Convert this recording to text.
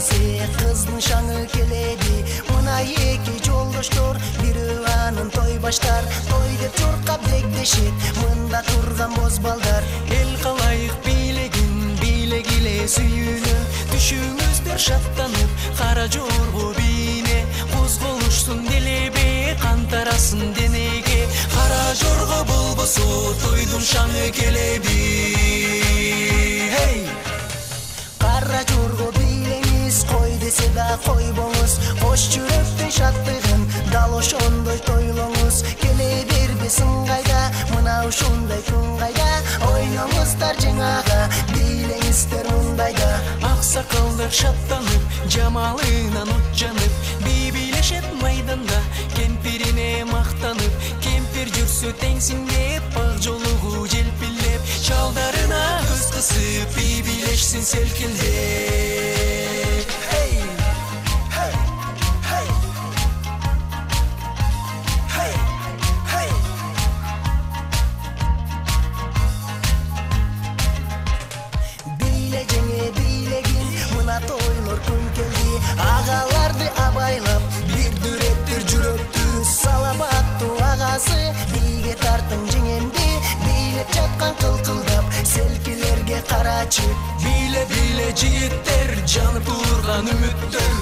десе кыздын шаңы келеди. Мына эки жолдоштор бири анын той баштар. Той деп жоркап дегдешет, мында турган боз балдар. Эл калайык бийлегин, бийлек иле сүйүүнө. Түшүңүздөр шаттанып, кара жорго бийне. Козголушсун делебе, кан тарасын денеге. Кара жорго болбосо, тойдун шаңы келеби. Hey! Кара жорго бийлеңиз, кой десе да койбоңуз. Кош жүрөктүн шаттыгын дал ошондой тойлоңуз. Келе берби сыңгайда, мына ушундай күн кайда. Ойноңуздар жеңага, бийлеңиздер мындайда. Аксакалдар шаттанып, жамалынан от жанып, би бийлешет майданда, кемпирине мактанып. Кемпир жүрсө теңсиң деп, ак жолугу желпилеп, чалдарына көз кысып, би бийлешсин селкилдеп. Тойлор күн келди, агаларды абайлап, бир дүреттир жүрөктү салабаттуу агасы. Биге тартын жеңемди, бийлеп жаткан кылкылдап, селкилерге карачы. Бийле бийле жигиттер, жанып турган үмүттөр.